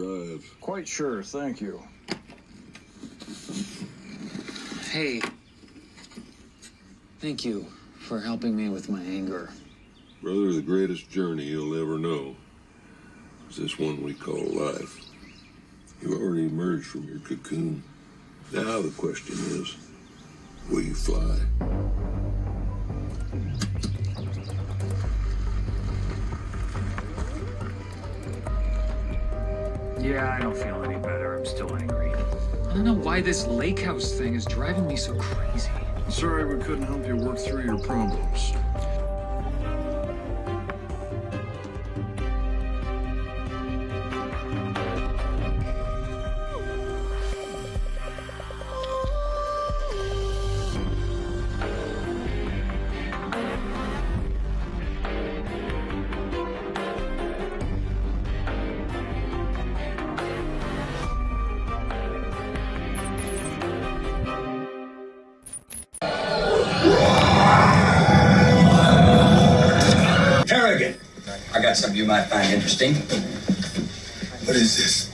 drive? Quite sure, thank you. Hey. Thank you for helping me with my anger. Brother, the greatest journey you'll ever know is this one we call life. You already emerged from your cocoon. Now the question is, will you fly? Yeah, I don't feel any better. I'm still angry. I don't know why this lake house thing is driving me so crazy. Sorry we couldn't help you work through your problems. Harrigan, I got something you might find interesting. What is this?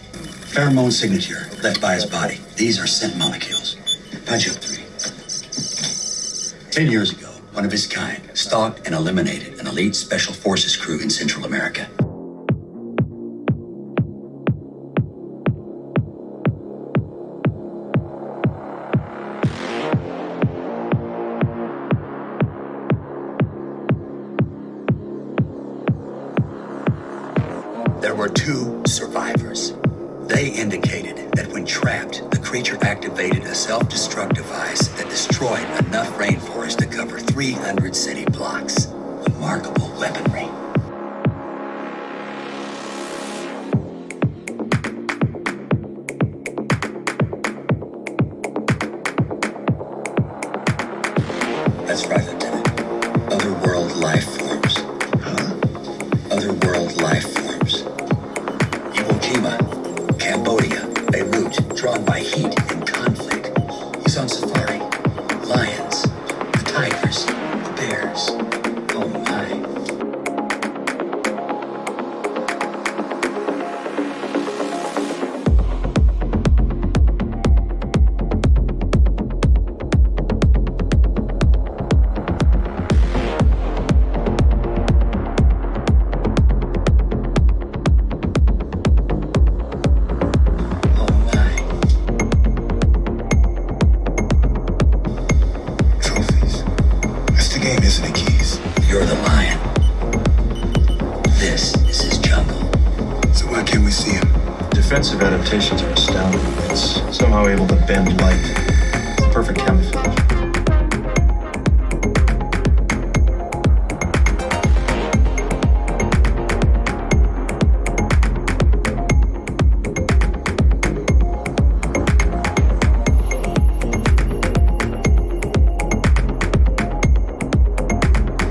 Pheromone signature left by his body. These are scent molecules. Punch up 3. 10 years ago, one of his kind stalked and eliminated an elite special forces crew in Central America. There were 2 survivors. They indicated that when trapped, the creature activated a self-destruct device that destroyed enough rainforest to cover 300 city blocks. Remarkable weaponry. That's right, Lieutenant. Otherworld life forms. Otherworld life forms. Iwo Jima, Cambodia, Beirut, drawn by heat and conflict. He's on safari. Lions, the tigers, the bears. Oh my. Trophies. That's the game, isn't it, Keys? You're the lion. This is his jungle. So why can't we see him? Defensive adaptations are astounding. It's somehow able to bend light. It's perfect camouflage.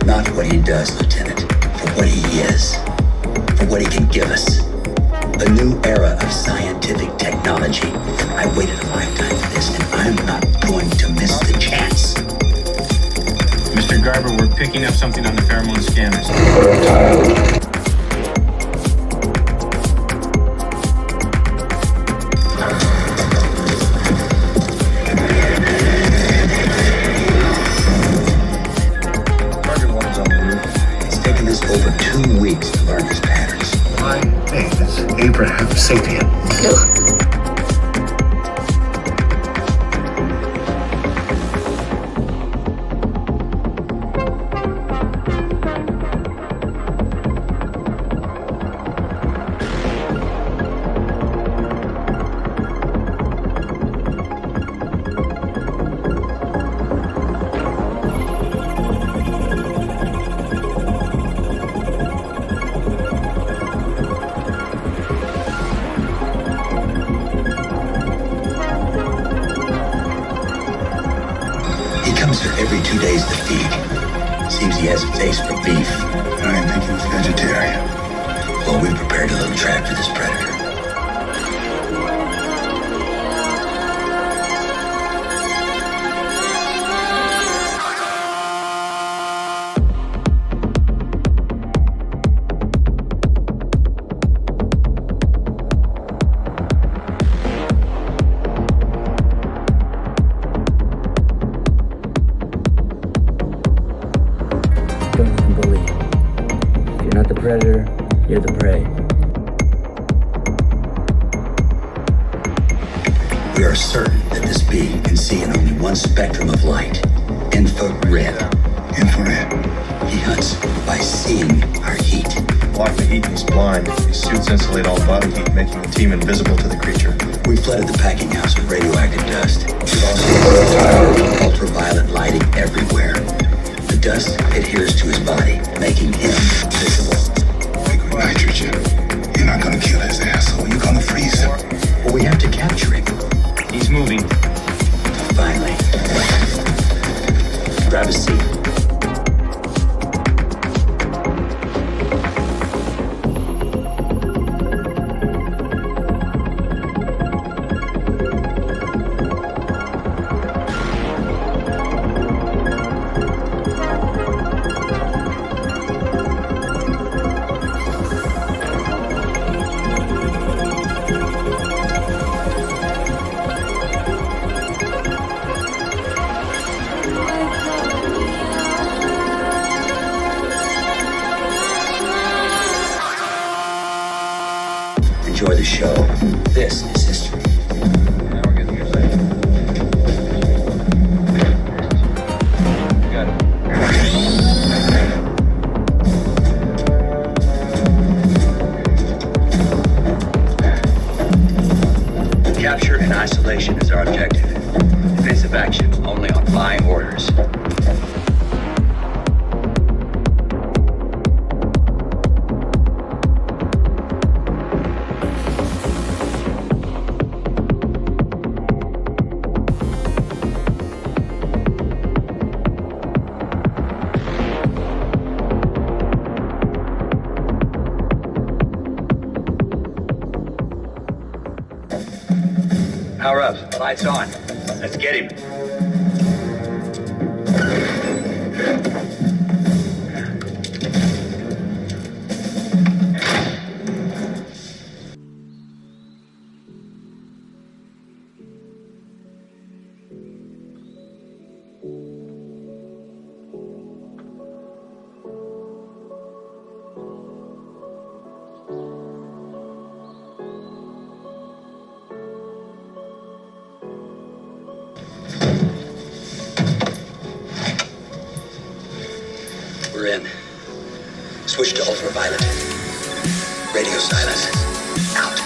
Not what he does, Lieutenant, for what he is. For what he can give us. A new era of scientific technology. I waited a lifetime for this, and I'm not going to miss the chance. Mr. Garber, we're picking up something on the pheromone scanners. Target 1 is on the roof. It's taken us over 2 weeks to learn his patterns. My name is Abraham Sapien. He comes here every 2 days to feed. Seems he has a taste for beef. I didn't think he was vegetarian. Well, we prepared a little trap for this predator. are certain that this being can see in only one spectrum of light, infrared. Infrared. He hunts by seeing our heat. Block the heat, he's blind. His suits insulate all body heat, making the team invisible to the creature. We flooded the packing house with radioactive dust. We've also ultraviolet lighting everywhere. The dust adheres to his body, making him visible. Liquid nitrogen. You're not gonna kill his asshole. You're gonna freeze him. But we have to capture him. He's moving. Finally. Grab a seat. Enjoy the show. This is history. Now we're getting excited. Got it. Capture and isolation is our objective. Defensive action only on my orders. Power up. Lights on. Let's get him. We're in. Switch to ultraviolet. Radio silence. Out.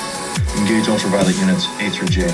Engage ultraviolet units A through J.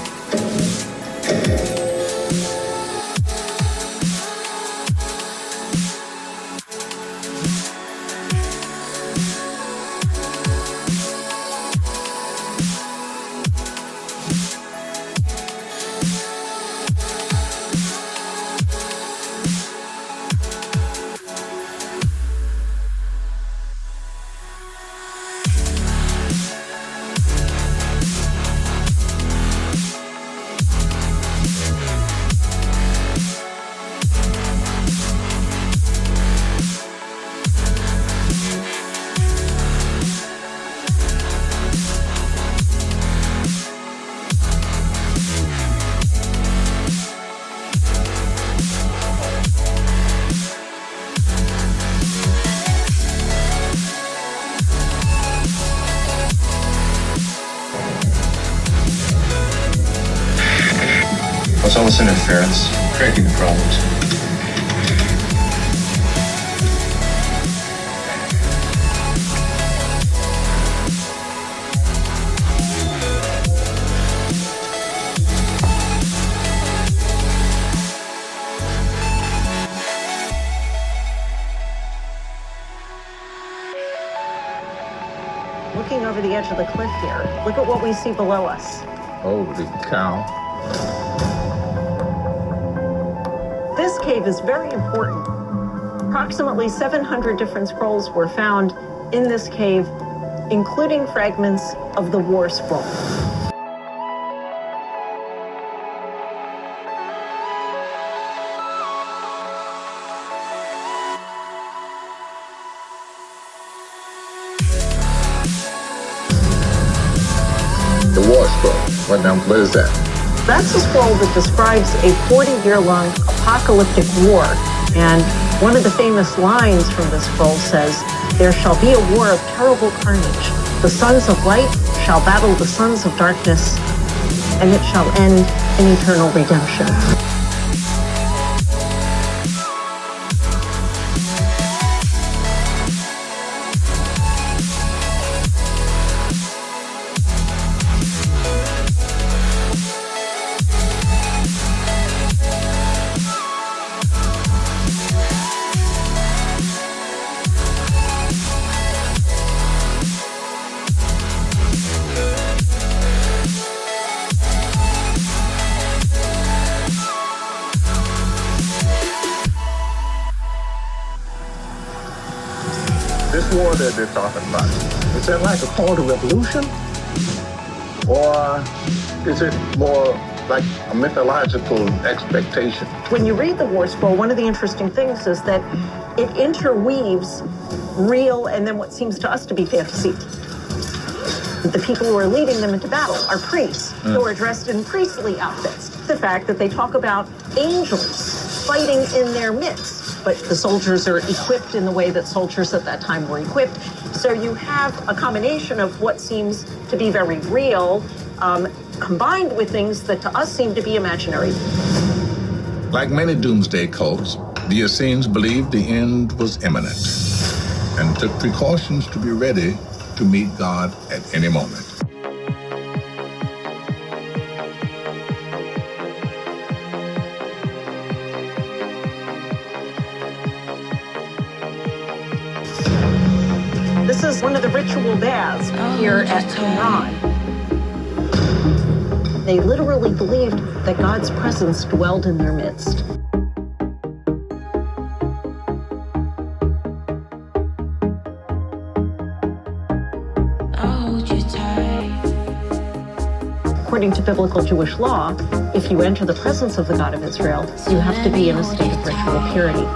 What's all this interference? Creating the problems. Looking over the edge of the cliff here, look at what we see below us. Holy cow. This cave is very important. Approximately 700 different scrolls were found in this cave, including fragments of the War Scroll. The War Scroll. What is that? That's a scroll that describes a 40-year-long apocalyptic war. And one of the famous lines from the scroll says, "There shall be a war of terrible carnage. The sons of light shall battle the sons of darkness, and it shall end in eternal redemption. This war that they're talking about, is that like a call to revolution? Or is it more like a mythological expectation? When you read the War Scroll, one of the interesting things is that it interweaves real and then what seems to us to be fantasy. The people who are leading them into battle are priests who are dressed in priestly outfits. The fact that they talk about angels fighting in their midst, but the soldiers are equipped in the way that soldiers at that time were equipped. So you have a combination of what seems to be very real, combined with things that to us seem to be imaginary. Like many doomsday cults, the Essenes believed the end was imminent and took precautions to be ready to meet God at any moment. This is one of the ritual baths here at Qumran. They literally believed that God's presence dwelled in their midst. According to biblical Jewish law, if you enter the presence of the God of Israel, you have to be in a state of ritual purity.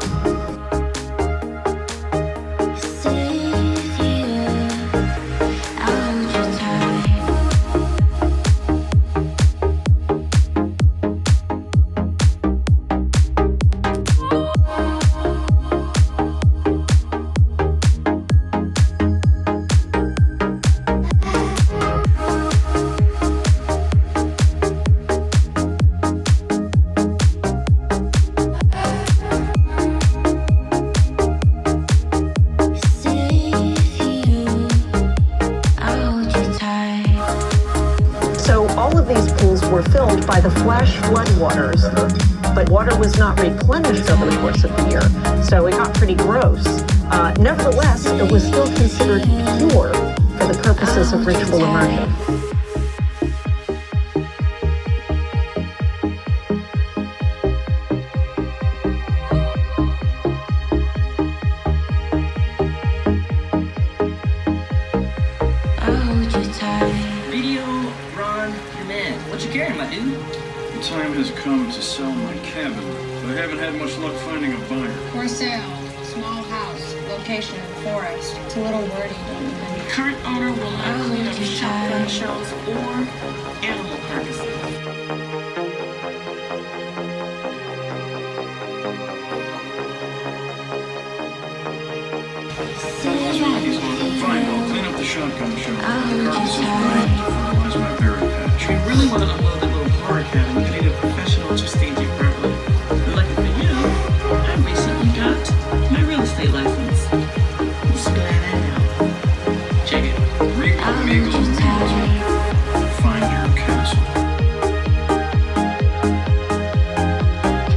Were filled by the flash flood waters, but water was not replenished over the course of the year, so it got pretty gross. Nevertheless, it was still considered pure for the purposes of ritual immersion. The time has come to sell my cabin, but I haven't had much luck finding a buyer. For sale, small house, location in the forest. It's a little wordy, don't you think? The current owner will not clean up shotgun shells or animal carcasses. What's wrong with these ones? Fine, I'll clean up the shotgun shells. The carcasses right to fertilize my berry patch. We really want to unload the little horror cabin. We need a professional to stage it properly. Lucky for you, I recently got my real estate license. Splat out. Check it. Regal Meagle Realty. Find your castle.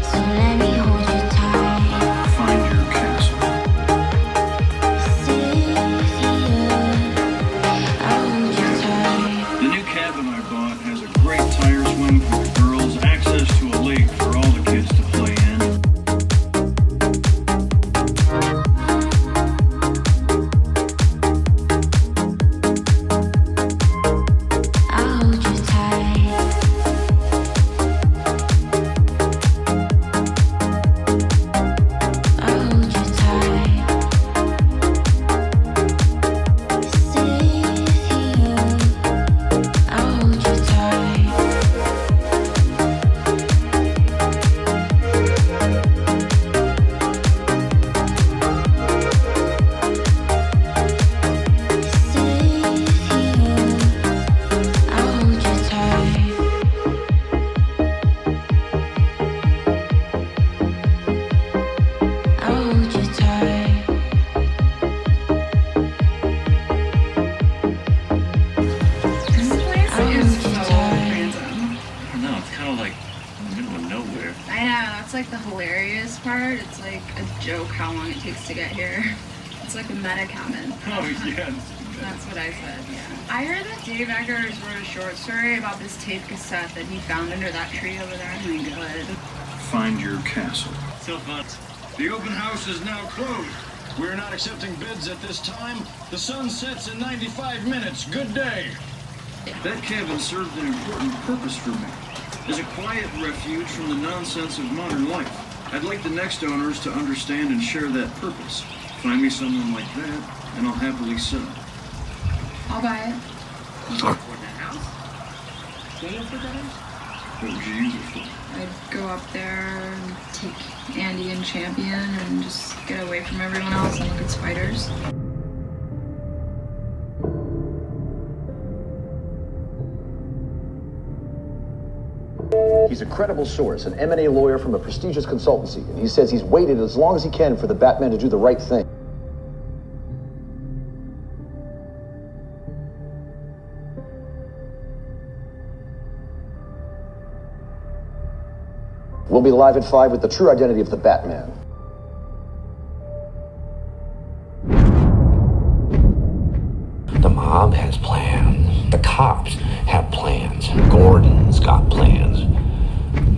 So let me hold you tight. Find your castle. I'll hold you tight. The new cabin I that's like the hilarious part. It's like a joke how long it takes to get here. It's like a meta comment. Oh, yes. That's what I said, yeah. I heard that Dave Eggers wrote a short story about this tape cassette that he found under that tree over there. Oh my god. Find your castle. So fun. The open house is now closed. We're not accepting bids at this time. The sun sets in 95 minutes. Good day. That cabin served an important purpose for me. As a quiet refuge from the nonsense of modern life. I'd like the next owners to understand and share that purpose. Find me someone like that, and I'll happily sell. I'll buy it. For that house? Pay for that house? What would you use it for? I'd go up there and take Andy and Champion and just get away from everyone else and look at spiders. He's a credible source, an M&A lawyer from a prestigious consultancy, and he says he's waited as long as he can for the Batman to do the right thing. We'll be live at 5 with the true identity of the Batman. The mob has plans. The cops have plans. Gordon's got plans.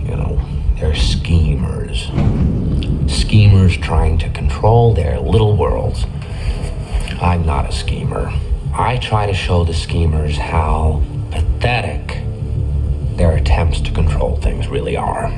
You know, they're schemers. Schemers trying to control their little worlds. I'm not a schemer. I try to show the schemers how pathetic their attempts to control things really are.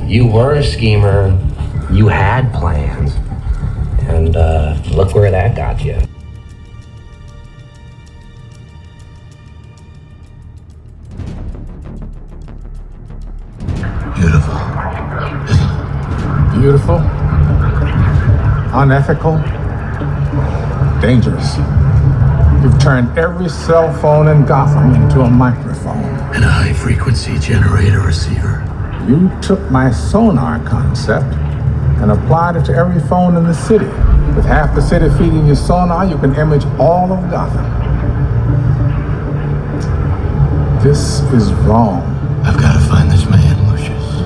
You were a schemer, you had plans, and look where that got you. Beautiful. Beautiful, unethical, dangerous. You've turned every cell phone in Gotham into a microphone. And a high-frequency generator receiver. You took my sonar concept and applied it to every phone in the city. With half the city feeding you sonar, you can image all of Gotham. This is wrong. I've got to find this man, Lucius.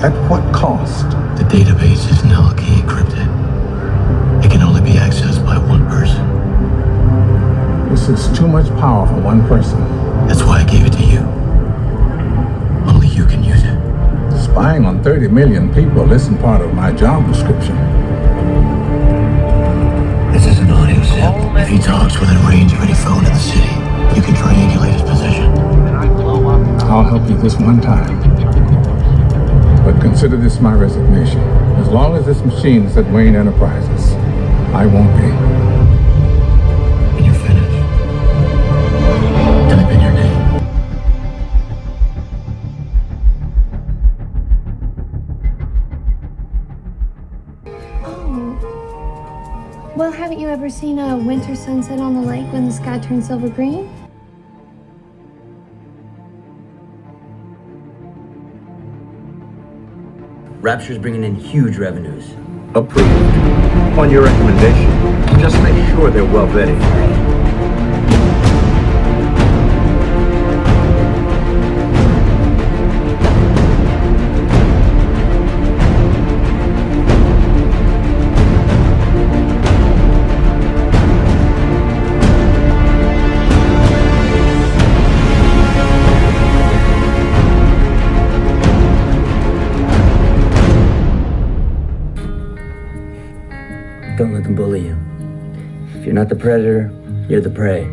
At what cost? The database is now key encrypted. It can only be accessed by one person. This is too much power for one person. That's why I gave it to you. Only you can use it. Spying on 30 million people isn't part of my job description. This is an audio sip. If he talks within range of any phone in the city, you can triangulate his position. I'll help you this one time. But consider this my resignation. As long as this machine is at Wayne Enterprises, I won't be. When you're finished, type in your name. Oh. Well, haven't you ever seen a winter sunset on the lake when the sky turns silver green? Rapture's bringing in huge revenues. Approved. On your recommendation, just make sure they're well vetted. Don't let them bully you. If you're not the predator, you're the prey.